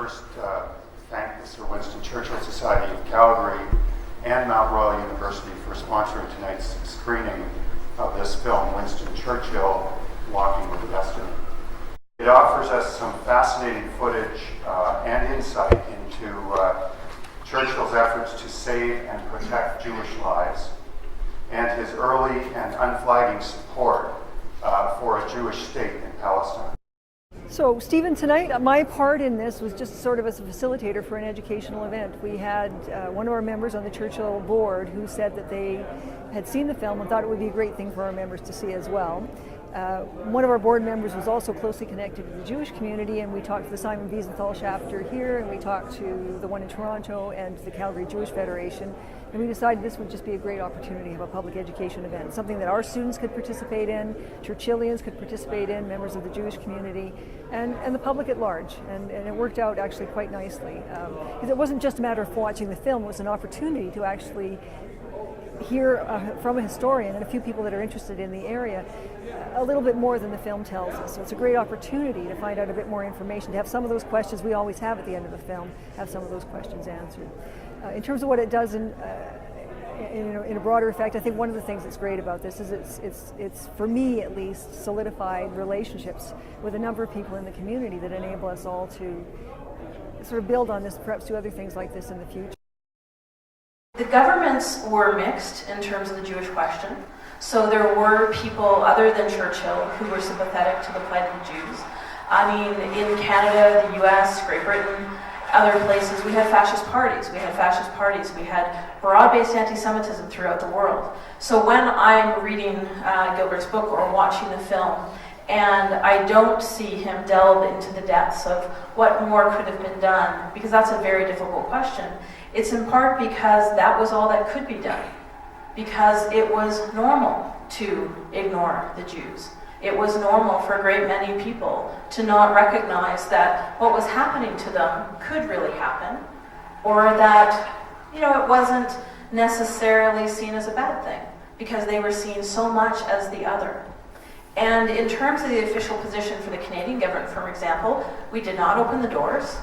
first thank the Sir Winston Churchill Society of Calgary and Mount Royal University for sponsoring tonight's screening of this film, Winston Churchill, Walking with Destiny. It offers us some fascinating footage and insight into Churchill's efforts to save and protect Jewish lives and his early and unflagging support for a Jewish state in Palestine. So, Stephen, tonight my part in this was just sort of as a facilitator for an educational event. We had one of our members on the Churchill board who said that they had seen the film and thought it would be a great thing for our members to see as well. One of our board members was also closely connected to the Jewish community, and we talked to the Simon Wiesenthal chapter here, and we talked to the one in Toronto and the Calgary Jewish Federation, and we decided this would just be a great opportunity of a public education event, something that our students could participate in, Churchillians could participate in, members of the Jewish community, and the public at large, and it worked out actually quite nicely. Because it wasn't just a matter of watching the film, it was an opportunity to actually hear from a historian and a few people that are interested in the area a little bit more than the film tells us. So it's a great opportunity to find out a bit more information, to have some of those questions we always have at the end of the film, have some of those questions answered. In terms of what it does in a broader effect, I think one of the things that's great about this is it's for me at least, solidified relationships with a number of people in the community that enable us all to sort of build on this, perhaps do other things like this in the future. The governments were mixed in terms of the Jewish question. So there were people other than Churchill who were sympathetic to the plight of the Jews. I mean, in Canada, the US, Great Britain, other places, we had fascist parties. We had broad-based anti-Semitism throughout the world. So when I'm reading Gilbert's book or watching the film, and I don't see him delve into the depths of what more could have been done, because that's a very difficult question, it's in part because that was all that could be done. Because it was normal to ignore the Jews. It was normal for a great many people to not recognize that what was happening to them could really happen, or that, it wasn't necessarily seen as a bad thing, because they were seen so much as the other. And in terms of the official position for the Canadian government, for example, we did not open the doors.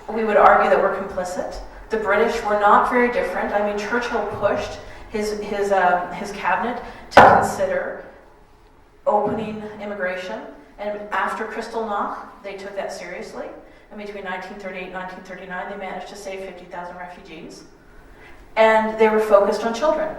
We would argue that we're complicit. The British were not very different. I mean, Churchill pushed his cabinet to consider opening immigration, and after Kristallnacht, they took that seriously. And between 1938 and 1939, they managed to save 50,000 refugees. And they were focused on children.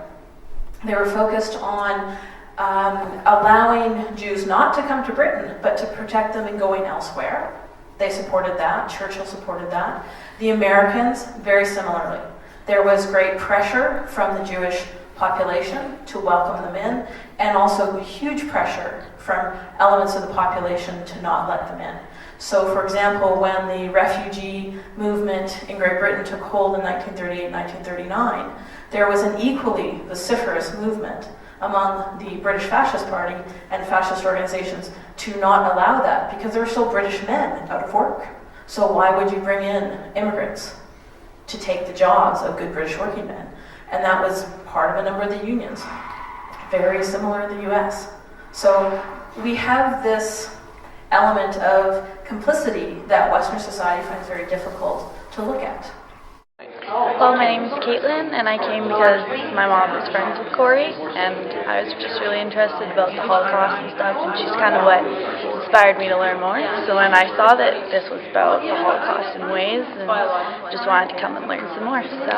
They were focused on allowing Jews not to come to Britain, but to protect them in going elsewhere. They supported that. Churchill supported that. The Americans, very similarly. There was great pressure from the Jewish population to welcome them in, and also huge pressure from elements of the population to not let them in. So, for example, when the refugee movement in Great Britain took hold in 1938, 1939, there was an equally vociferous movement among the British Fascist Party and fascist organizations to not allow that, because there were still British men out of work. So why would you bring in immigrants to take the jobs of good British working men? And that was part of a number of the unions, very similar in the US. So we have this element of complicity that Western society finds very difficult to look at. Well, my name is Caitlin, and I came because my mom was friends with Kori, and I was just really interested about the Holocaust and stuff, and she's kind of what inspired me to learn more. So when I saw that this was about the Holocaust in ways, and just wanted to come and learn some more. So,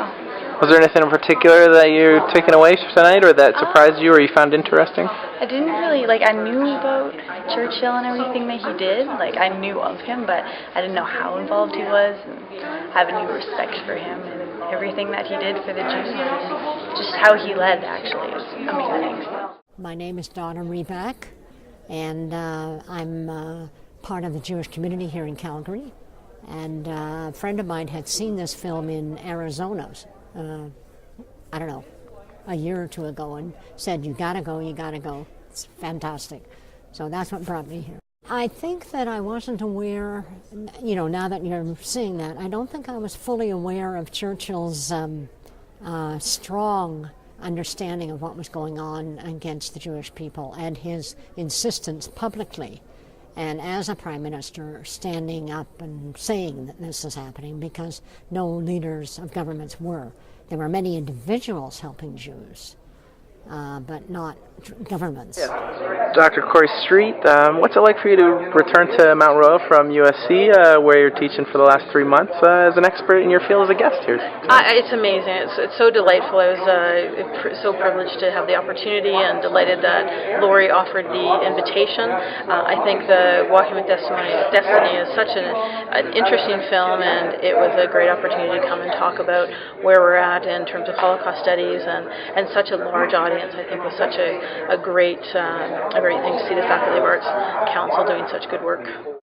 was there anything in particular that you're taking away tonight, or that surprised you, or you found interesting? I didn't really, I knew about Churchill and everything that he did. I knew of him, but I didn't know how involved he was, and I have a new respect for him and everything that he did for the Jews, and just how he led, actually, is amazing. My name is Donna Reback, and I'm part of the Jewish community here in Calgary. And a friend of mine had seen this film in Arizona, I don't know, a year or two ago, and said, you gotta go. It's fantastic. So that's what brought me here. I think that I wasn't aware, now that you're seeing that, I don't think I was fully aware of Churchill's strong understanding of what was going on against the Jewish people, and his insistence publicly and as a prime minister standing up and saying that this is happening, because no leaders of governments were. There were many individuals helping Jews, but not governments. Yeah. Dr. Kori Street, what's it like for you to return to Mount Royal from USC, where you're teaching for the last 3 months, as an expert in your field as a guest here? It's amazing. It's so delightful. I was so privileged to have the opportunity and delighted that Lori offered the invitation. I think the Walking with Destiny is such an interesting film, and it was a great opportunity to come and talk about where we're at in terms of Holocaust studies, and such a large audience. I think was such a great thing to see the Faculty of Arts Council doing such good work.